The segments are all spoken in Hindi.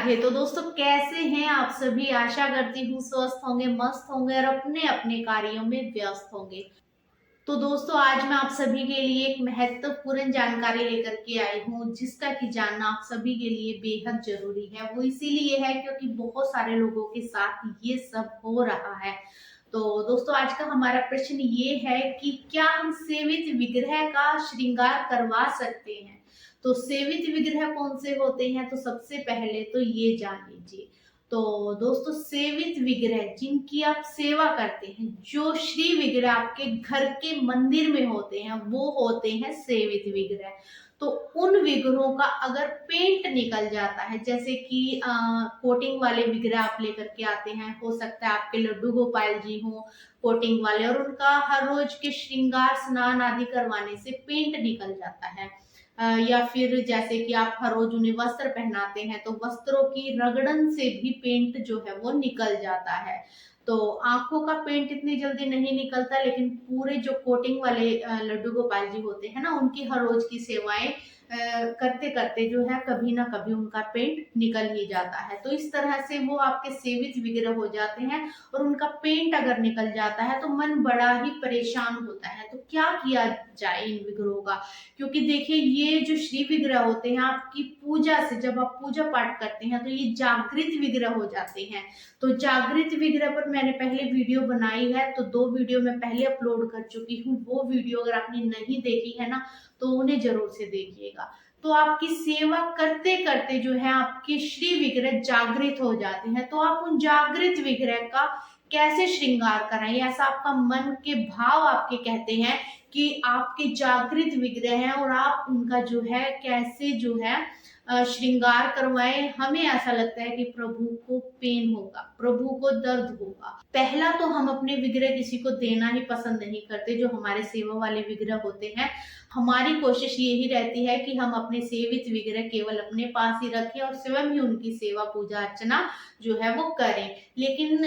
राधे। तो दोस्तों कैसे हैं आप सभी? आशा करती हूँ स्वस्थ होंगे, मस्त होंगे और अपने अपने कार्यों में व्यस्त होंगे। तो दोस्तों आज मैं आप सभी के लिए एक महत्वपूर्ण जानकारी लेकर के आई हूँ, जिसका कि जानना आप सभी के लिए बेहद जरूरी है। वो इसीलिए है क्योंकि बहुत सारे लोगों के साथ ये सब हो रहा है। तो दोस्तों आज का हमारा प्रश्न ये है कि क्या हम सेवित विग्रह का श्रृंगार करवा सकते हैं? तो सेवित विग्रह कौन से होते हैं? तो सबसे पहले तो ये जान लीजिए। तो दोस्तों सेवित विग्रह जिनकी आप सेवा करते हैं, जो श्री विग्रह आपके घर के मंदिर में होते हैं, वो होते हैं सेवित विग्रह। तो उन विग्रहों का अगर पेंट निकल जाता है, जैसे कि कोटिंग वाले विग्रह आप लेकर के आते हैं, हो सकता है आपके लड्डू गोपाल जी हो कोटिंग वाले, और उनका हर रोज के श्रृंगार स्नान आदि करवाने से पेंट निकल जाता है। या फिर जैसे कि आप हर रोज उन्हें वस्त्र पहनाते हैं, तो वस्त्रों की रगड़न से भी पेंट जो है वो निकल जाता है। तो आंखों का पेंट इतनी जल्दी नहीं निकलता, लेकिन पूरे जो कोटिंग वाले लड्डू गोपाल जी होते हैं ना, उनकी हर रोज की सेवाएं करते करते जो है कभी ना कभी उनका पेंट निकल ही जाता है। तो इस तरह से वो आपके सेवित विग्रह हो जाते हैं, और उनका पेंट अगर निकल जाता है तो मन बड़ा ही परेशान होता है। तो क्या किया जाए इन विग्रहों का? क्योंकि देखिए ये जो श्री विग्रह होते हैं, आपकी पूजा से जब आप पूजा पाठ करते हैं तो ये जागृत विग्रह हो जाते हैं। तो जागृत विग्रह पर मैंने पहले वीडियो बनाई है, तो 2 वीडियो मैं पहले अपलोड कर चुकी हूँ। वो वीडियो अगर आपने नहीं देखी है ना, तो उन्हें जरूर से देखिएगा। तो आपकी सेवा करते करते जो है आपके श्री विग्रह जागृत हो जाते हैं। तो आप उन जागृत विग्रह का कैसे श्रृंगार कराएं? ऐसा आपका मन के भाव आपके कहते हैं कि आपके जागृत विग्रह हैं, और आप उनका जो है कैसे जो है श्रृंगार करवाएं। हमें ऐसा लगता है कि प्रभु को पेन होगा, प्रभु को दर्द होगा। पहला तो हम अपने विग्रह किसी को देना ही पसंद नहीं करते, जो हमारे सेवा वाले विग्रह होते हैं। हमारी कोशिश यही रहती है कि हम अपने सेवित विग्रह केवल अपने पास ही रखें और स्वयं ही उनकी सेवा पूजा अर्चना जो है वो करें। लेकिन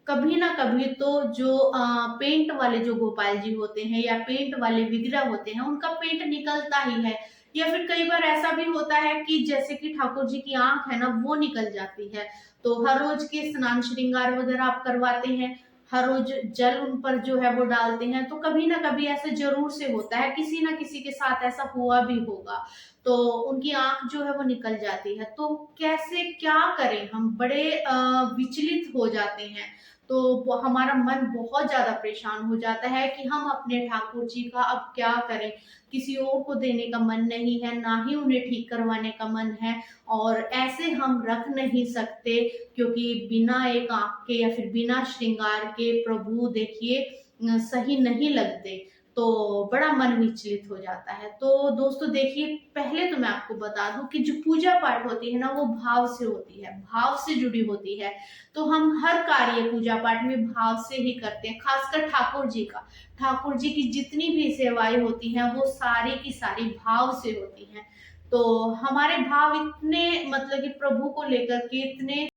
कभी ना कभी तो जो पेंट वाले जो गोपाल जी होते हैं या पेंट वाले विग्रह होते हैं, उनका पेंट निकलता ही है। या फिर कई बार ऐसा भी होता है कि जैसे कि ठाकुर जी की आंख है ना, वो निकल जाती है। तो हर रोज के स्नान श्रृंगार वगैरह आप करवाते हैं, हर रोज जल उन पर जो है वो डालते हैं, तो कभी ना कभी ऐसा जरूर से होता है, किसी ना किसी के साथ ऐसा हुआ भी होगा। तो उनकी आंख जो है वो निकल जाती है। तो कैसे क्या करें? हम बड़े विचलित हो जाते हैं। तो हमारा मन बहुत ज्यादा परेशान हो जाता है कि हम अपने ठाकुर जी का अब क्या करें। किसी और को देने का मन नहीं है, ना ही उन्हें ठीक करवाने का मन है। और ऐसे हम रख नहीं सकते, क्योंकि बिना एक आंख के या फिर बिना श्रृंगार के प्रभु देखिए सही नहीं लगते। तो बड़ा मन विचलित हो जाता है। तो दोस्तों देखिए, पहले तो मैं आपको बता दूं कि जो पूजा पाठ होती है ना, वो भाव से होती है, भाव से जुड़ी होती है। तो हम हर कार्य पूजा पाठ में भाव से ही करते हैं, खासकर ठाकुर जी का। ठाकुर जी की जितनी भी सेवाएं होती हैं, वो सारी की सारी भाव से होती हैं। तो हमारे भाव इतने मतलब कि प्रभु को लेकर के इतने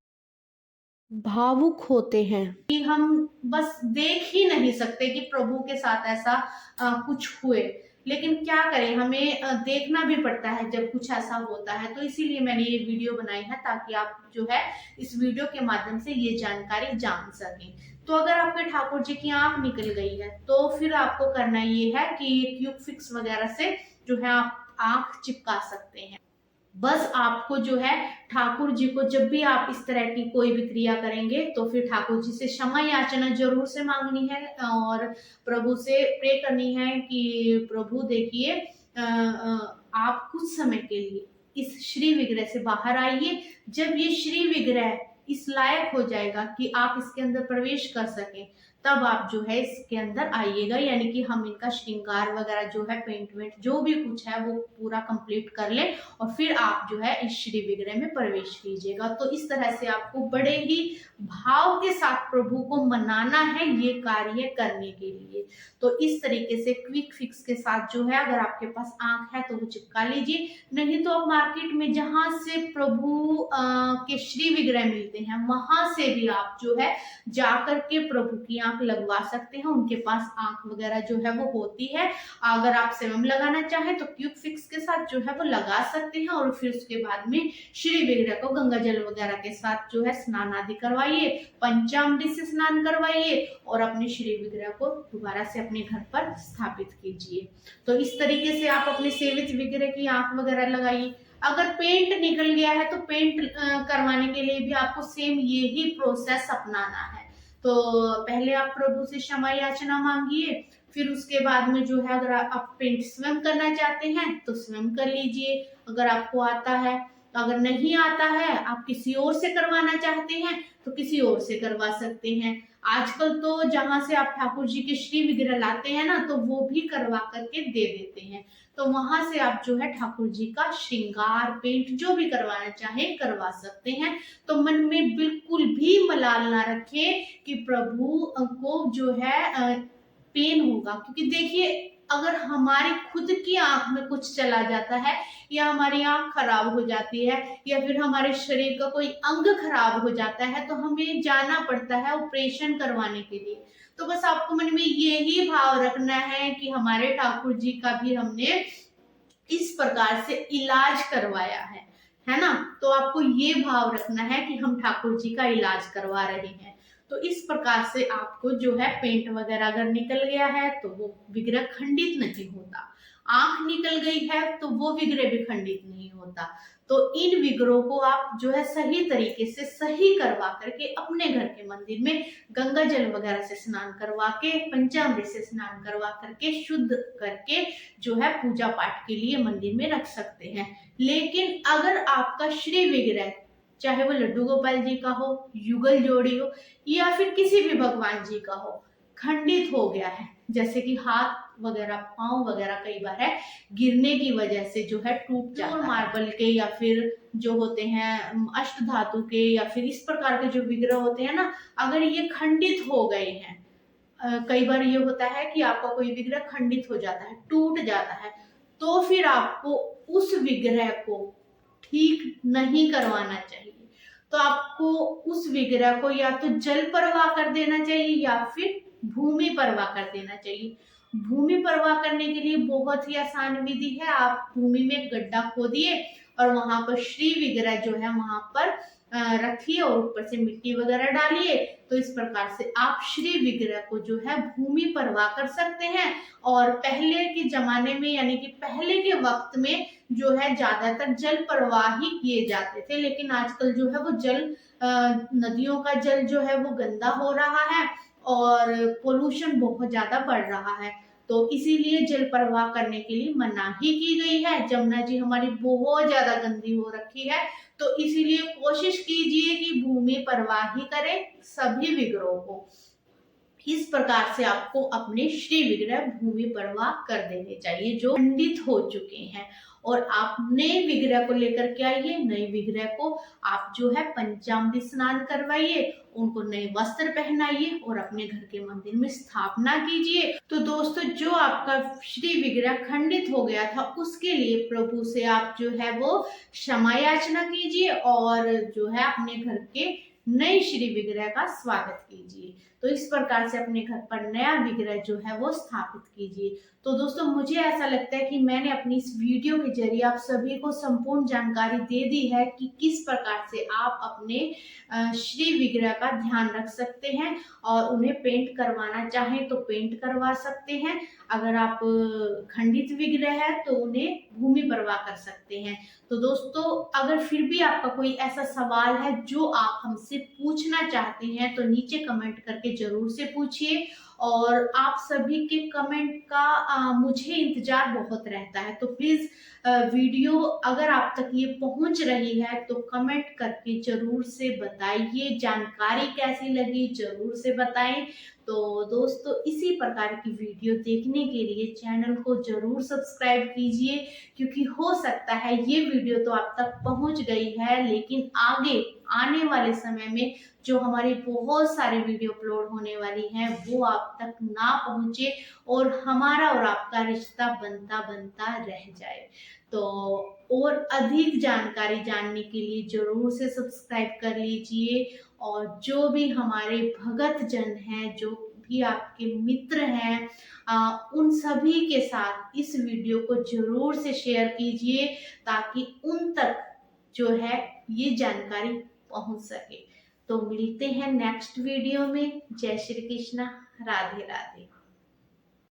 भावुक होते हैं कि हम बस देख ही नहीं सकते कि प्रभु के साथ ऐसा कुछ हुए। लेकिन क्या करें, हमें देखना भी पड़ता है जब कुछ ऐसा होता है। तो इसीलिए मैंने ये वीडियो बनाई है, ताकि आप जो है इस वीडियो के माध्यम से ये जानकारी जान सकें। तो अगर आपके ठाकुर जी की आंख निकल गई है, तो फिर आपको करना ये है कि ट्यूब फिक्स वगैरह से जो है आप आंख चिपका सकते हैं। बस आपको जो है ठाकुर जी को, जब भी आप इस तरह की कोई भी क्रिया करेंगे, तो फिर ठाकुर जी से क्षमा याचना जरूर से मांगनी है, और प्रभु से प्रे करनी है कि प्रभु देखिए आप कुछ समय के लिए इस श्री विग्रह से बाहर आइए। जब ये श्री विग्रह इस लायक हो जाएगा कि आप इसके अंदर प्रवेश कर सकें, तब आप जो है इसके अंदर आइएगा। यानी कि हम इनका श्रृंगार वगैरह जो है, पेंट वेंट जो भी कुछ है, वो पूरा कंप्लीट कर ले, और फिर आप जो है इस श्री विग्रह में प्रवेश कीजिएगा। तो इस तरह से आपको बड़े ही भाव के साथ प्रभु को मनाना है ये कार्य करने के लिए। तो इस तरीके से क्विक फिक्स के साथ जो है, अगर आपके पास आंख है तो वो चिपका लीजिए। नहीं तो आप मार्केट में जहां से प्रभु के श्री विग्रह मिलते देते हैं, वहां से भी आप जो है जाकर के प्रभु की आंख लगवा सकते हैं। उनके पास आंख वगैरह जो है वो होती है। अगर आप सेवम लगाना चाहें तो क्यूक फिक्स के साथ जो है वो लगा सकते हैं, और फिर उसके बाद में श्री विग्रह को गंगा जल वगैरह के साथ जो है स्नान आदि करवाइए, पंचामृत से स्नान करवाइए और अपने श्री विग्रह को दोबारा से अपने घर पर स्थापित कीजिए। तो इस तरीके से आप अपने सेवित विग्रह की आंख वगैरह लगाइए। अगर पेंट निकल गया है तो पेंट करवाने के लिए भी आपको सेम यही प्रोसेस अपनाना है। तो पहले आप प्रभु से क्षमा याचना मांगिए, फिर उसके बाद में जो है अगर आप पेंट स्वयं करना चाहते हैं तो स्वयं कर लीजिए अगर आपको आता है। अगर नहीं आता है, आप किसी और से करवाना चाहते हैं तो किसी और से करवा सकते हैं। आजकल तो जहां से आप ठाकुर जी के श्री विग्रह लाते हैं ना, तो वो भी करवा करके दे देते हैं। तो वहां से आप जो है ठाकुर जी का श्रृंगार पेंट जो भी करवाना चाहे करवा सकते हैं। तो मन में बिल्कुल भी मलाल ना रखें कि प्रभु को जो है पेन होगा, क्योंकि देखिए अगर हमारी खुद की आंख में कुछ चला जाता है या हमारी आंख खराब हो जाती है या फिर हमारे शरीर का कोई अंग खराब हो जाता है तो हमें जाना पड़ता है ऑपरेशन करवाने के लिए। तो बस आपको मन में यही भाव रखना है कि हमारे ठाकुर जी का भी हमने इस प्रकार से इलाज करवाया है ना। तो आपको ये भाव रखना है कि हम ठाकुर जी का इलाज करवा रहे हैं। तो इस प्रकार से आपको जो है पेंट वगैरह अगर निकल गया है तो वो विग्रह खंडित नहीं होता। आंख निकल गई है तो वो विग्रह भी खंडित नहीं होता। तो इन विग्रहों को आप जो है सही तरीके से सही करवा करके अपने घर के मंदिर में गंगा जल वगैरह से स्नान करवा के, पंचामृत से स्नान करवा करके, शुद्ध करके जो है पूजा पाठ के लिए मंदिर में रख सकते हैं। लेकिन अगर आपका श्री विग्रह चाहे वो लड्डू गोपाल जी का हो, युगल जोड़ी हो या फिर किसी भी भगवान जी का हो, खंडित हो गया है, जैसे कि हाथ वगैरह, पांव वगैरह कई बार है गिरने की वजह से जो है टूट जाता है, मार्बल के या फिर जो होते हैं अष्ट धातु के या फिर इस प्रकार के जो विग्रह होते हैं ना, अगर ये खंडित हो गए हैं, कई बार ये होता है कि आपका कोई विग्रह खंडित हो जाता है, टूट जाता है, तो फिर आपको उस विग्रह को ठीक नहीं करवाना चाहिए। तो आपको उस विग्रह को या तो जल परवाह कर देना चाहिए या फिर भूमि परवाह कर देना चाहिए। भूमि परवाह करने के लिए बहुत ही आसान विधि है। आप भूमि में गड्ढा खोदिए और वहां पर श्री विग्रह जो है वहां पर रखिए और ऊपर से मिट्टी वगैरह डालिए। तो इस प्रकार से आप श्री विग्रह को जो है भूमि परवाह कर सकते हैं। और पहले के जमाने में यानी कि पहले के वक्त में जो है ज्यादातर जल प्रवाह ही किए जाते थे, लेकिन आजकल जो है वो जल नदियों का जल जो है वो गंदा हो रहा है और पोल्यूशन बहुत ज्यादा बढ़ रहा है। तो इसीलिए जल प्रवाह करने के लिए मनाही की गई है। जमुना जी हमारी बहुत ज्यादा गंदी हो रखी है, तो इसीलिए कोशिश कीजिए कि भूमि प्रवाह ही करें सभी विग्रहों को। इस प्रकार से आपको अपने श्री विग्रह भूमि प्रवाह कर देने चाहिए जो खंडित हो चुके हैं, और आप नए विग्रह को लेकर के आइए। नए विग्रह को आप जो है पंचामृत स्नान करवाइए, उनको नए वस्त्र पहनाइए और अपने घर के मंदिर में स्थापना कीजिए। तो दोस्तों, जो आपका श्री विग्रह खंडित हो गया था उसके लिए प्रभु से आप जो है वो क्षमा याचना कीजिए और जो है अपने घर के नए श्री विग्रह का स्वागत कीजिए। तो इस प्रकार से अपने घर पर नया विग्रह जो है वो स्थापित कीजिए। तो दोस्तों, मुझे ऐसा लगता है कि मैंने अपनी इस वीडियो के जरिए आप सभी को संपूर्ण जानकारी दे दी है कि किस प्रकार से आप अपने श्री विग्रह का ध्यान रख सकते हैं और उन्हें पेंट करवाना चाहें तो पेंट करवा सकते हैं। अगर आप खंडित विग्रह है तो उन्हें भूमि परवाह कर सकते हैं। तो दोस्तों, अगर फिर भी आपका कोई ऐसा सवाल है जो आप हमसे पूछना चाहते हैं तो नीचे कमेंट करके जरूर से पूछिए। और आप सभी के कमेंट का मुझे इंतजार बहुत रहता है, तो प्लीज वीडियो अगर आप तक ये पहुंच रही है तो कमेंट करके जरूर से बताइए, जानकारी कैसी लगी जरूर से बताएं। तो दोस्तों, इसी प्रकार की वीडियो देखने के लिए चैनल को जरूर सब्सक्राइब कीजिए, क्योंकि हो सकता है ये वीडियो तो आप तक पहुंच गई है लेकिन आगे आने वाले समय में जो हमारी बहुत सारी वीडियो अपलोड होने वाली हैं वो आप तक ना पहुंचे और हमारा और आपका रिश्ता बनता बनता रह जाए। तो और अधिक जानकारी जानने के लिए जरूर से सब्सक्राइब कर लीजिए और जो भी हमारे भगत जन हैं, जो भी आपके मित्र हैं, उन सभी के साथ इस वीडियो को जरूर से शेयर कीजिए ताकि उन तक जो है ये जानकारी पहुंच सके। तो मिलते हैं नेक्स्ट वीडियो में। जय श्री कृष्णा, राधे राधे।